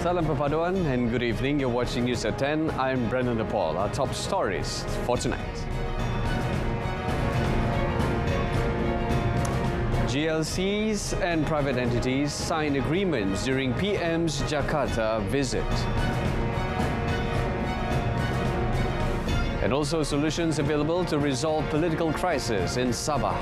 Salam perpaduan and good evening. You're watching News at 10. I'm Brendan Nepal. Our top stories for tonight. GLCs and private entities signed agreements during PMs Jakarta visit. And also solutions available to resolve political crisis in Sabah.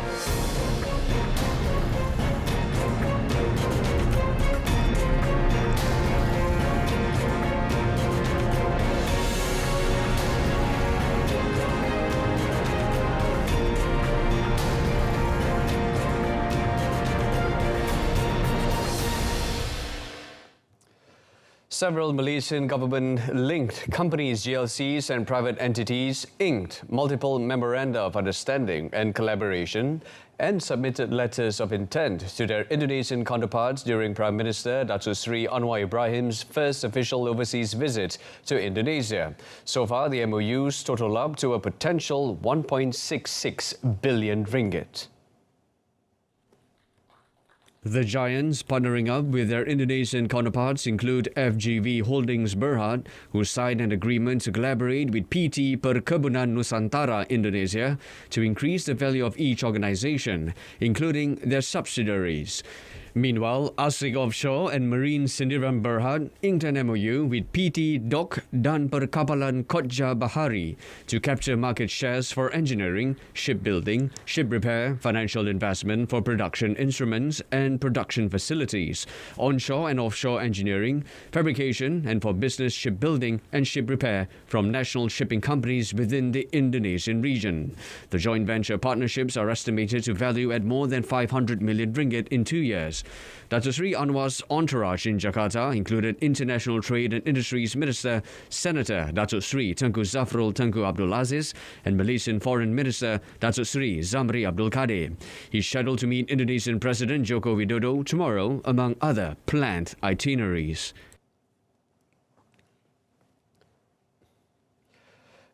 Several Malaysian government-linked companies, GLCs and private entities inked multiple memoranda of understanding and collaboration and submitted letters of intent to their Indonesian counterparts during Prime Minister Datuk Seri Anwar Ibrahim's first official overseas visit to Indonesia. So far, the MOUs total up to a potential 1.66 billion ringgit. The giants partnering up with their Indonesian counterparts include FGV Holdings Berhad, who signed an agreement to collaborate with PT Perkembangan Nusantara Indonesia to increase the value of each organisation, including their subsidiaries. Meanwhile, Asik Offshore and Marine Sindiran Berhad inked an MOU with PT Dok dan Perkapalan Kotja Bahari to capture market shares for engineering, shipbuilding, ship repair, financial investment for production instruments and production facilities, onshore and offshore engineering, fabrication and for business shipbuilding and ship repair from national shipping companies within the Indonesian region. The joint venture partnerships are estimated to value at more than 500 million ringgit in 2 years. Datuk Seri Anwar's entourage in Jakarta included International Trade and Industries Minister Senator Datuk Seri Tengku Zafrul Tengku Abdul Aziz and Malaysian Foreign Minister Datuk Seri Zamri Abdul Kadir. He's scheduled to meet Indonesian President Joko Widodo tomorrow, among other planned itineraries.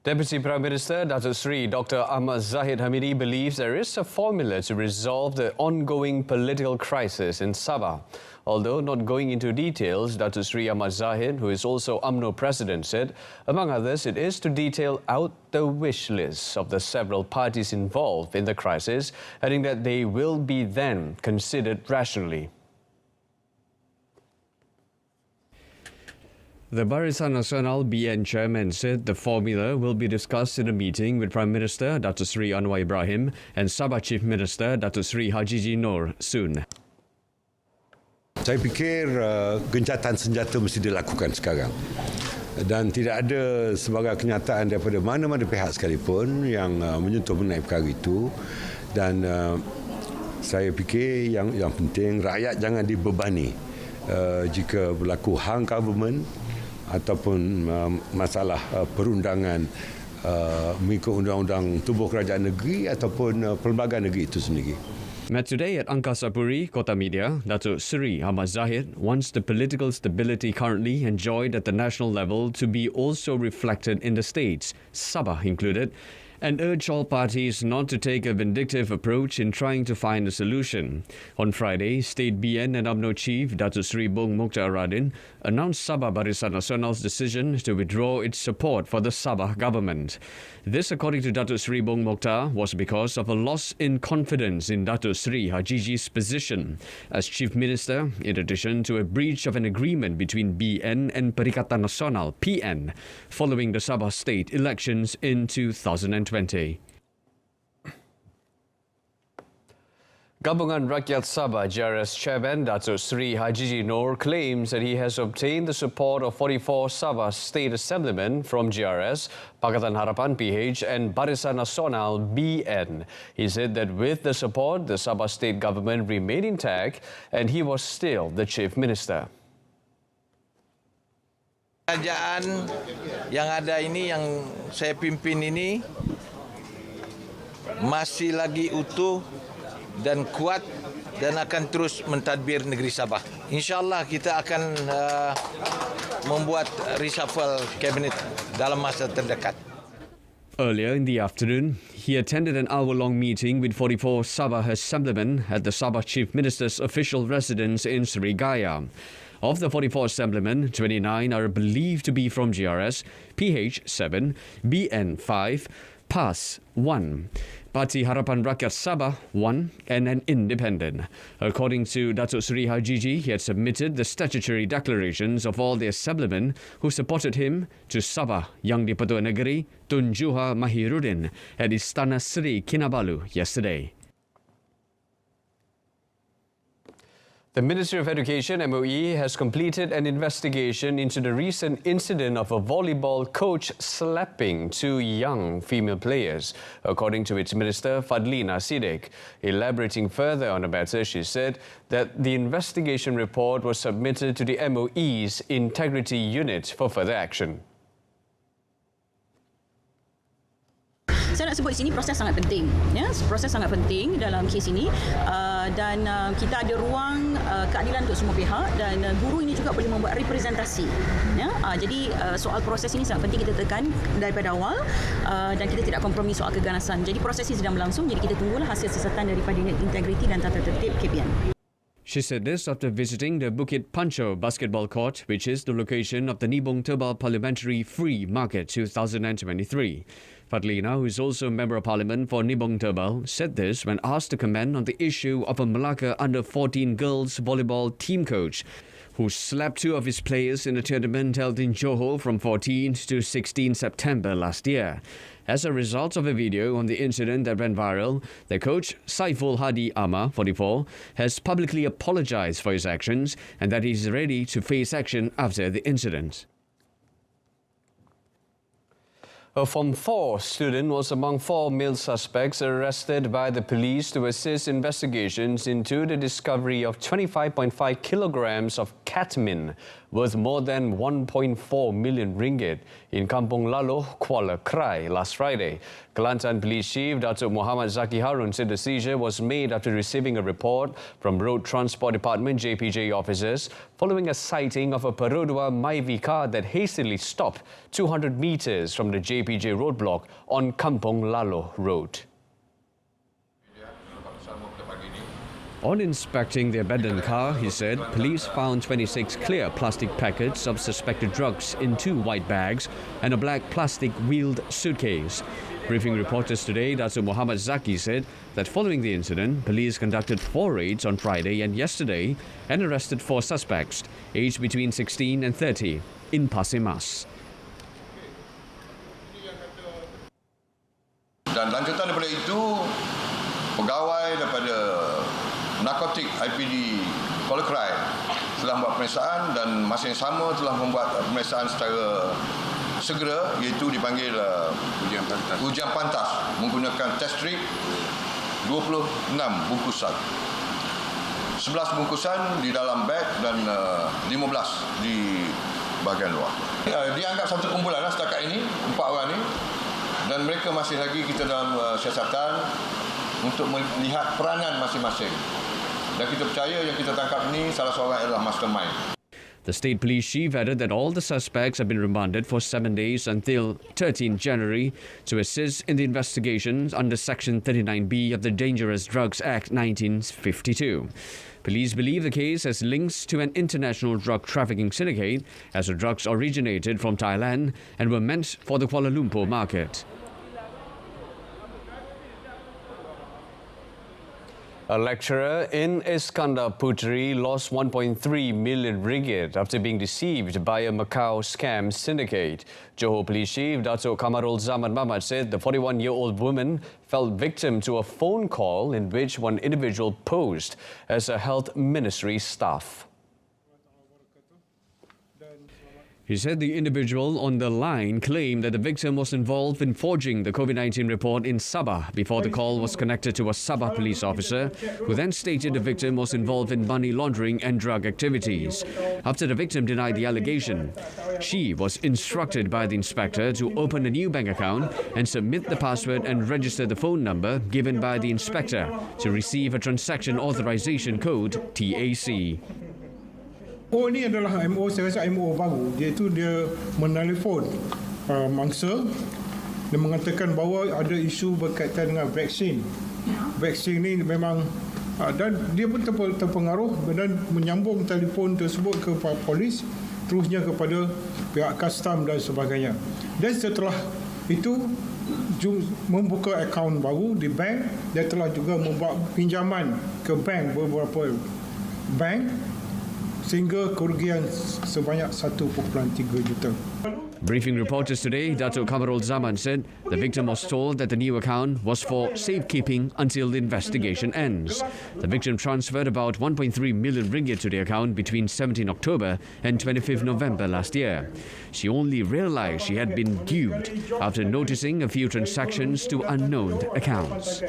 Deputy Prime Minister Datuk Seri Dr. Ahmad Zahid Hamidi believes there is a formula to resolve the ongoing political crisis in Sabah. Although not going into details, Datuk Seri Ahmad Zahid, who is also UMNO President, said, among others, it is to detail out the wish lists of the several parties involved in the crisis, adding that they will be then considered rationally. The Barisan Nasional BN chairman said the formula will be discussed in a meeting with Prime Minister Datuk Seri Anwar Ibrahim and Sabah Chief Minister Datuk Seri Hajiji Noor soon. Saya fikir gencatan senjata mesti dilakukan sekarang. Dan tidak ada sebarang kenyataan daripada mana-mana pihak sekalipun yang menyentuh mengenai perkara itu. Dan saya fikir yang penting rakyat jangan dibebani jika berlaku hang government ataupun masalah perundangan mengikut undang-undang tubuh kerajaan negeri ataupun perlembagaan negeri itu sendiri. Met today at Angkasa Puri, Kota Media, Datuk Seri Ahmad Zahid wants the political stability currently enjoyed at the national level to be also reflected in the states, Sabah included, and urged all parties not to take a vindictive approach in trying to find a solution. On Friday, State BN and UMNO Chief Datuk Seri Bung Mokhtar Radin announced Sabah Barisan Nasional's decision to withdraw its support for the Sabah government. This, according to Datuk Seri Bung Mokhtar, was because of a loss in confidence in Datuk Seri Hajiji's position as Chief Minister, in addition to a breach of an agreement between BN and Perikatan Nasional, PN, following the Sabah state elections in 2020. Gabungan Rakyat Sabah GRS Chairman Datuk Seri Hajiji Noor claims that he has obtained the support of 44 Sabah State Assemblymen from GRS, Pakatan Harapan PH and Barisan Nasional BN. He said that with the support, the Sabah state government remained intact and he was still the Chief Minister. Kerajaan yang ada ini, yang saya pimpin ini, masih lagi utuh dan kuat dan akan terus mentadbir negeri Sabah. InsyaAllah kita akan membuat reshuffle kabinet dalam masa terdekat. Earlier in the afternoon, he attended an hour-long meeting with 44 Sabah Assemblymen at the Sabah Chief Minister's official residence in Srigaya. Of the 44 assemblymen, 29 are believed to be from GRS, PH7, BN5, PAS 1, Parti Harapan Rakyat Sabah 1 and an independent. According to Datuk Seri Hajiji, he had submitted the statutory declarations of all the assemblymen who supported him to Sabah Yang di-Pertua Negeri Tun Juha Mahiruddin at Istana Seri Kinabalu yesterday. The Ministry of Education, MOE, has completed an investigation into the recent incident of a volleyball coach slapping two young female players, according to its Minister, Fadlina Siddiq. Elaborating further on the matter, she said that the investigation report was submitted to the MOE's Integrity Unit for further action. Saya nak sebut di sini proses sangat penting, ya, proses sangat penting dalam kes ini dan kita ada ruang keadilan untuk semua pihak dan guru ini juga boleh membuat representasi, ya. Jadi soal proses ini sangat penting kita tekan daripada awal dan kita tidak kompromi soal keganasan. Jadi proses ini sedang berlangsung, jadi kita tunggulah hasil siasatan daripada Unit Integriti dan Tata Tertib KPN. She said this after visiting the Bukit Pancho basketball court, which is the location of the Nibong Tebal Parliamentary Free Market 2023. Fadlina, who is also a Member of Parliament for Nibong Tebal, said this when asked to comment on the issue of a Malacca under-14 girls volleyball team coach who slapped two of his players in a tournament held in Johor from 14 to 16 September last year. As a result of a video on the incident that went viral, the coach, Saiful Hadi Ama, 44, has publicly apologized for his actions and that he is ready to face action after the incident. A Form 4 student was among 4 male suspects arrested by the police to assist investigations into the discovery of 25.5 kilograms of ketamine worth more than 1.4 million ringgit in Kampung Laloh, Kuala Krai last Friday. Kelantan Police Chief Datuk Muhammad Zaki Harun said the seizure was made after receiving a report from Road Transport Department JPJ officers following a sighting of a Perodua Myvi car that hastily stopped 200 meters from the JPJ roadblock on Kampung Laloh Road. On inspecting the abandoned car, he said, police found 26 clear plastic packets of suspected drugs in 2 white bags and a black plastic wheeled suitcase. Briefing reporters today, Datuk Muhammad Zaki said that following the incident, police conducted 4 raids on Friday and yesterday and arrested 4 suspects, aged between 16 and 30, in Pasir Mas. Dan lanjutan daripada itu, pegawai daripada narkotik IPD Kuala Krai telah membuat pemeriksaan dan masa yang sama telah membuat pemeriksaan secara segera, iaitu dipanggil ujian pantas menggunakan test strip 26 bungkusan. 11 bungkusan di dalam beg dan 15 di bahagian luar. Dianggap satu kumpulan setakat ini, 4 orang ini, dan mereka masih lagi kita dalam siasatan untuk melihat peranan masing-masing. Dan kita percaya yang kita tangkap ini salah seorang adalah mastermind. The State Police Chief added that all the suspects have been remanded for 7 days until 13 January to assist in the investigations under Section 39B of the Dangerous Drugs Act 1952. Police believe the case has links to an international drug trafficking syndicate as the drugs originated from Thailand and were meant for the Kuala Lumpur market. A lecturer in Iskandar Puteri lost 1.3 million ringgit after being deceived by a Macau scam syndicate. Johor Police Chief Datuk Kamarul Zaman Mahmad said the 41-year-old woman fell victim to a phone call in which one individual posed as a health ministry staff. He said the individual on the line claimed that the victim was involved in forging the COVID-19 report in Sabah before the call was connected to a Sabah police officer, who then stated the victim was involved in money laundering and drug activities. After the victim denied the allegation, she was instructed by the inspector to open a new bank account and submit the password and register the phone number given by the inspector to receive a transaction authorization code, TAC. Oh, ini adalah MO, saya rasa MO baru, iaitu dia menelefon mangsa dan mengatakan bahawa ada isu berkaitan dengan vaksin. Vaksin ni memang Dan dia pun terpengaruh dan menyambung telefon tersebut ke polis, terusnya kepada pihak custom dan sebagainya. Dan setelah itu membuka akaun baru di bank. Dia telah juga membuat pinjaman ke bank, beberapa bank, sehingga kerugian sebanyak 1.3 juta. Briefing reporters today, Dato' Kamarul Zaman said the victim was told that the new account was for safekeeping until the investigation ends. The victim transferred about 1.3 million ringgit to the account between 17 October and 25 November last year. She only realized she had been duped after noticing a few transactions to unknown accounts.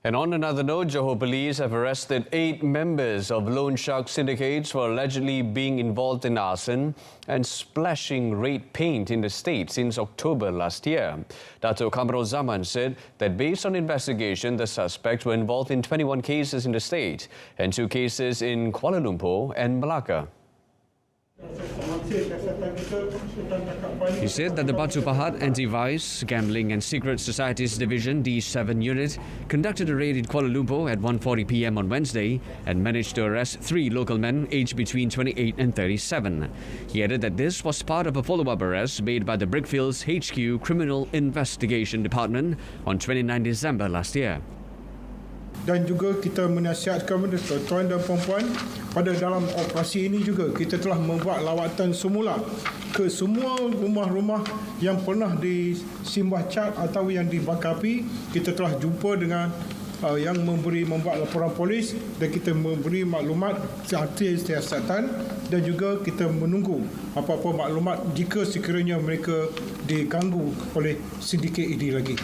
And on another note, Johor Police have arrested 8 members of loan shark syndicates for allegedly being involved in arson and splashing red paint in the state since October last year. Dato' Kamarul Zaman said that based on investigation, the suspects were involved in 21 cases in the state and 2 cases in Kuala Lumpur and Malacca. He said that the Batu Pahat Anti-Vice, Gambling and Secret Societies Division D7 unit conducted a raid in Kuala Lumpur at 1:40 p.m. on Wednesday and managed to arrest 3 local men aged between 28 and 37. He added that this was part of a follow-up arrest made by the Brickfields HQ Criminal Investigation Department on 29 December last year. Dan juga kita menasihatkan kepada tuan dan perempuan, pada dalam operasi ini juga kita telah membuat lawatan semula ke semua rumah-rumah yang pernah disimbah cat atau yang dibakar api. Kita telah jumpa dengan yang membuat laporan polis dan kita memberi maklumat siasatan dan juga kita menunggu apa-apa maklumat jika sekiranya mereka diganggu oleh sindiket ini lagi.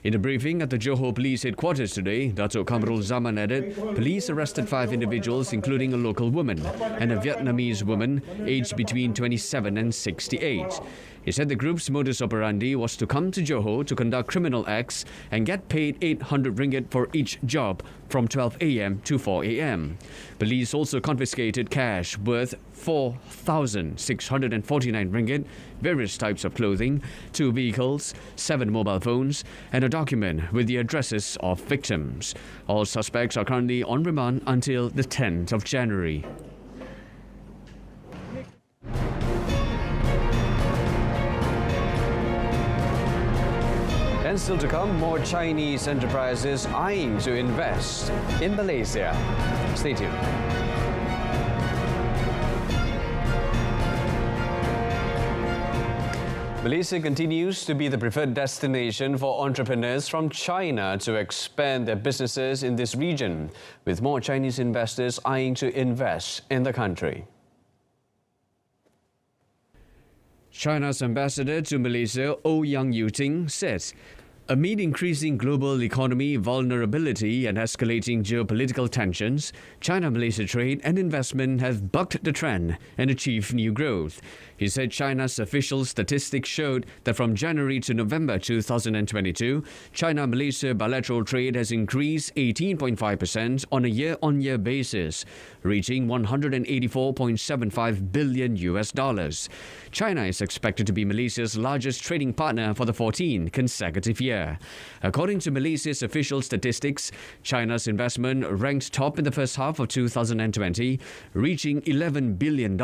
In a briefing at the Johor Police Headquarters today, Dato' Kamarul Zaman added, police arrested 5 individuals including a local woman and a Vietnamese woman aged between 27 and 68. He said the group's modus operandi was to come to Johor to conduct criminal acts and get paid 800 ringgit for each job from 12 a.m. to 4 a.m. Police also confiscated cash worth 4,649 ringgit, various types of clothing, 2 vehicles, 7 mobile phones, and a document with the addresses of victims. All suspects are currently on remand until the 10th of January. And still to come, more Chinese enterprises eyeing to invest in Malaysia. Stay tuned. Malaysia continues to be the preferred destination for entrepreneurs from China to expand their businesses in this region, with more Chinese investors eyeing to invest in the country. China's ambassador to Malaysia, Ouyang Yuting, says, amid increasing global economy vulnerability and escalating geopolitical tensions, China-Malaysia trade and investment have bucked the trend and achieved new growth. He said China's official statistics showed that from January to November 2022, China-Malaysia bilateral trade has increased 18.5% on a year-on-year basis, reaching $184.75 billion. China is expected to be Malaysia's largest trading partner for the 14th consecutive year. According to Malaysia's official statistics, China's investment ranked top in the first half of 2020, reaching $11 billion,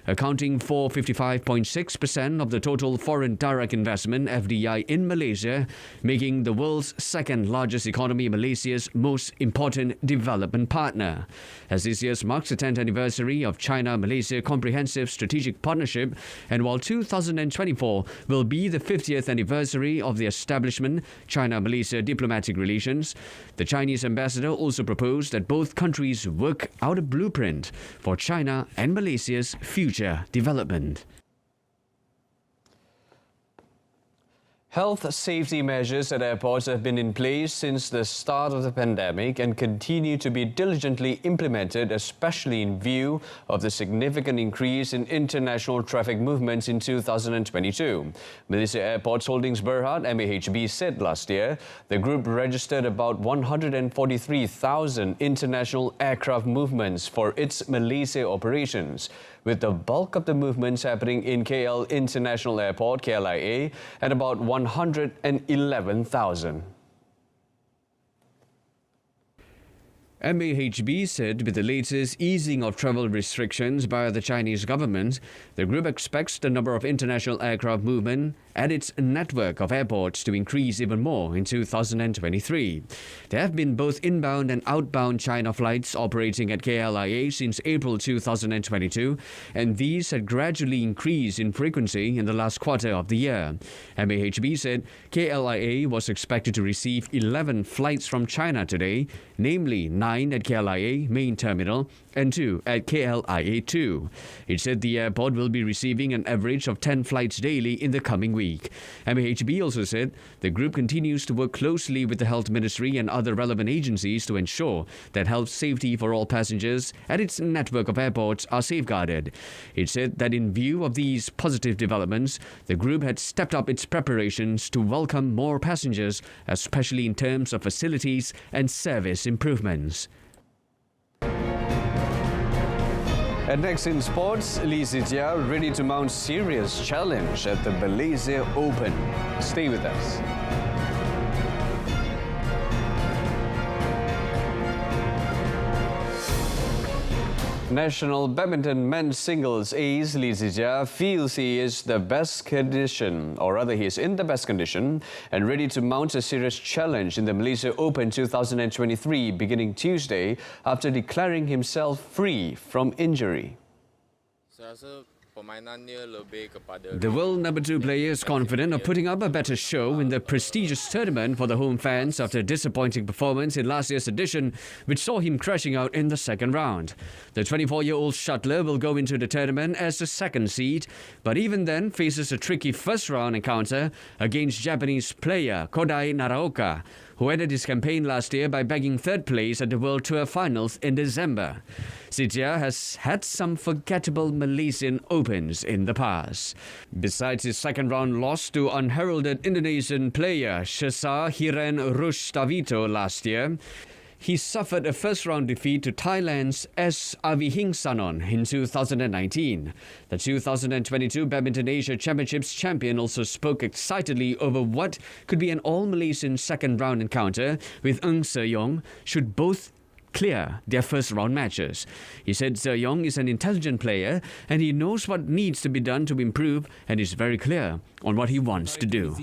accounting for 55.6% of the total foreign direct investment (FDI) in Malaysia, making the world's second largest economy Malaysia's most important development partner. As this year marks the 10th anniversary of China-Malaysia Comprehensive Strategic Partnership, and while 2024 will be the 50th anniversary of the establishment China-Malaysia diplomatic relations, the Chinese ambassador also proposed that both countries work out a blueprint for China and Malaysia's future development. Health safety measures at airports have been in place since the start of the pandemic and continue to be diligently implemented, especially in view of the significant increase in international traffic movements in 2022. Malaysia Airports Holdings Berhad, MAHB, said last year the group registered about 143,000 international aircraft movements for its Malaysia operations, with the bulk of the movements happening in KL International Airport, KLIA, at about 111,000. MAHB said with the latest easing of travel restrictions by the Chinese government, the group expects the number of international aircraft movement at its network of airports to increase even more in 2023. There have been both inbound and outbound China flights operating at KLIA since April 2022, and these had gradually increased in frequency in the last quarter of the year. MAHB said KLIA was expected to receive 11 flights from China today, namely 9 at KLIA main terminal and 2 at KLIA 2. It said the airport will be receiving an average of 10 flights daily in the coming week. MAHB also said the group continues to work closely with the Health Ministry and other relevant agencies to ensure that health safety for all passengers at its network of airports are safeguarded. It said that in view of these positive developments, the group had stepped up its preparations to welcome more passengers, especially in terms of facilities and service improvements. And next in sports, Setia ready to mount serious challenge at the Malaysia Open. Stay with us. National badminton men's singles ace Setia feels he is in the best condition and ready to mount a serious challenge in the Malaysia Open 2023 beginning Tuesday after declaring himself free from injury. The world number 2 player is confident of putting up a better show in the prestigious tournament for the home fans after a disappointing performance in last year's edition, which saw him crashing out in the second round. The 24-year-old shuttler will go into the tournament as the second seed, but even then faces a tricky first-round encounter against Japanese player Kodai Naraoka, who ended his campaign last year by bagging third place at the World Tour Finals in December. Setia has had some forgettable Malaysian Opens in the past. Besides his second-round loss to unheralded Indonesian player Shesa Hiren Rushstavito last year, he suffered a first-round defeat to Thailand's S. Avihingsanon in 2019. The 2022 Badminton Asia Championships champion also spoke excitedly over what could be an all-Malaysian second-round encounter with Ng Se-yong should both clear their first-round matches. He said Se-yong is an intelligent player and he knows what needs to be done to improve and is very clear on what he wants to do.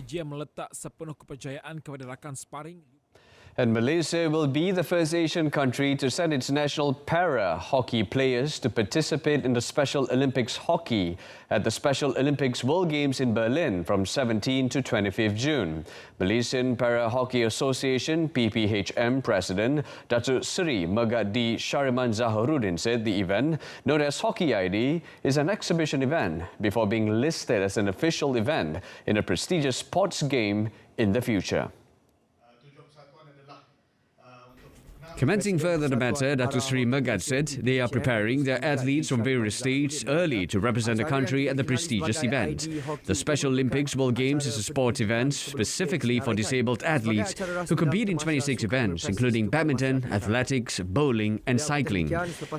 And Malaysia will be the first Asian country to send its national para-hockey players to participate in the Special Olympics hockey at the Special Olympics World Games in Berlin from 17 to 25 June. Malaysian Para-Hockey Association PPHM President Datuk Seri Megadi Shariman Zaharuddin said the event, known as Hockey ID, is an exhibition event before being listed as an official event in a prestigious sports game in the future. Commenting further the matter, Datuk Seri Megad said they are preparing their athletes from various states early to represent the country at the prestigious event. The Special Olympics World Games is a sports event specifically for disabled athletes who compete in 26 events, including badminton, athletics, bowling and cycling.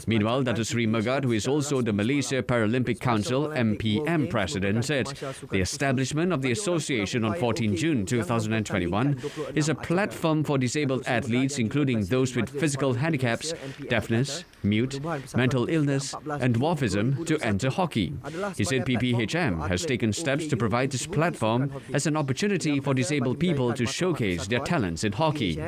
Meanwhile, Datuk Seri Megad, who is also the Malaysia Paralympic Council MPM President, said the establishment of the association on 14 June 2021 is a platform for disabled athletes, including those with physical handicaps, deafness, mute, mental illness and dwarfism to enter hockey. He said PPHM has taken steps to provide this platform as an opportunity for disabled people to showcase their talents in hockey.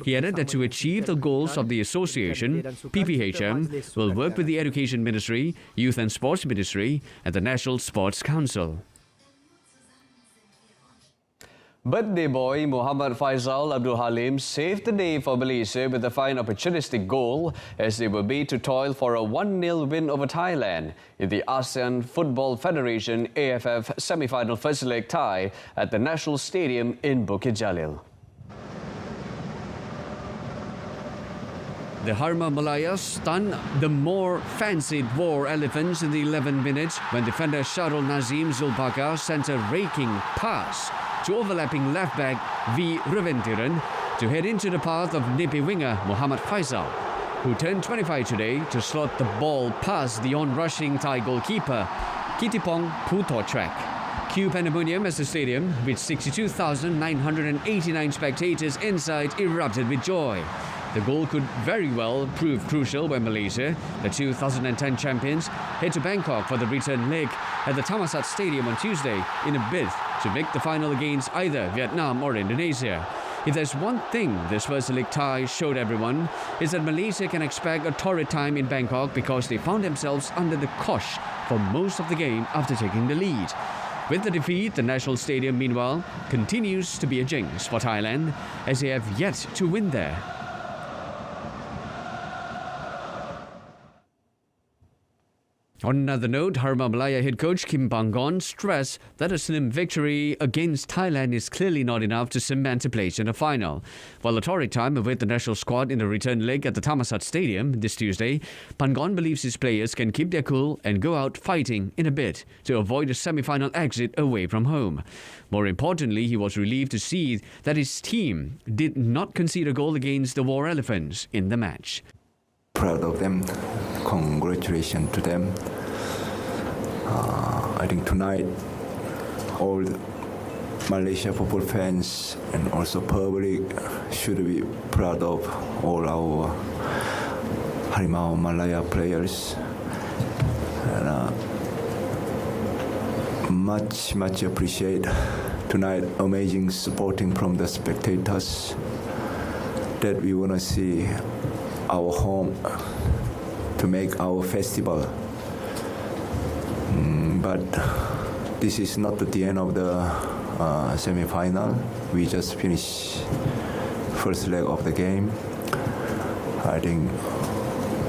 He added that to achieve the goals of the association, PPHM will work with the Education Ministry, Youth and Sports Ministry and the National Sports Council. Birthday boy Muhammad Faisal Abdul Halim saved the day for Malaysia with a fine opportunistic goal as they were made to toil for a 1-0 win over Thailand in the ASEAN Football Federation AFF SemiFinal first leg tie at the National Stadium in Bukit Jalil. The Harma Malaya stunned the more fancied War Elephants in the 11th minute when defender Sharul Nazim Zulbakar sent a raking pass to overlapping left-back V. Reventiran to head into the path of Nipi winger Muhammad Faisal, who turned 25 today to slot the ball past the on-rushing Thai goalkeeper Kittipong Puthortrak. Q Pandemonium as the stadium, with 62,989 spectators inside, erupted with joy. The goal could very well prove crucial when Malaysia, the 2010 champions, head to Bangkok for the return leg at the Thammasat Stadium on Tuesday in a bid to make the final against either Vietnam or Indonesia. If there's one thing this first leg tie showed everyone, is that Malaysia can expect a torrid time in Bangkok because they found themselves under the cosh for most of the game after taking the lead. With the defeat, the National Stadium, meanwhile, continues to be a jinx for Thailand as they have yet to win there. On another note, Harimau Malaya head coach Kim Panggon stressed that a slim victory against Thailand is clearly not enough to cement a place in the final. While a torrid time await the national squad in the return leg at the Thammasat Stadium this Tuesday, Panggon believes his players can keep their cool and go out fighting in a bid to avoid a semi-final exit away from home. More importantly, he was relieved to see that his team did not concede a goal against the War Elephants in the match. Proud of them. Congratulations to them. I think tonight all the Malaysia football fans and also public should be proud of all our Harimau Malaya players. And much appreciate tonight amazing supporting from the spectators that we want to see our home to make our festival. But this is not the end of the semi-final. We just finished first leg of the game. I think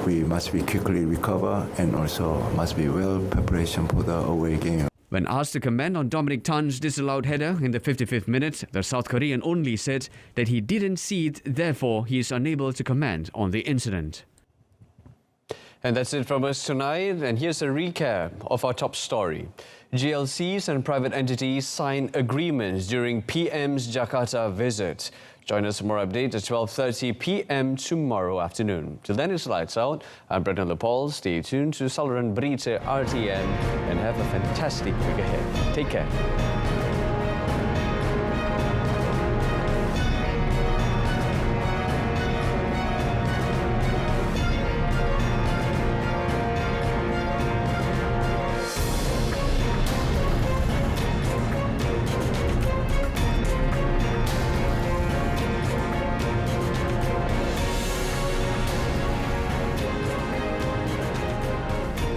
we must be quickly recover and also must be well preparation for the away game. When asked to comment on Dominic Tan's disallowed header in the 55th minute, the South Korean only said that he didn't see it, therefore he is unable to comment on the incident. And that's it from us tonight. And here's a recap of our top story. GLCs and private entities signed agreements during PMs Jakarta visit. Join us for more update at 12:30 p.m. tomorrow afternoon. Till then, it's lights out. I'm Brendan Lepol. Stay tuned to Saluran Berita RTM and have a fantastic week ahead. Take care.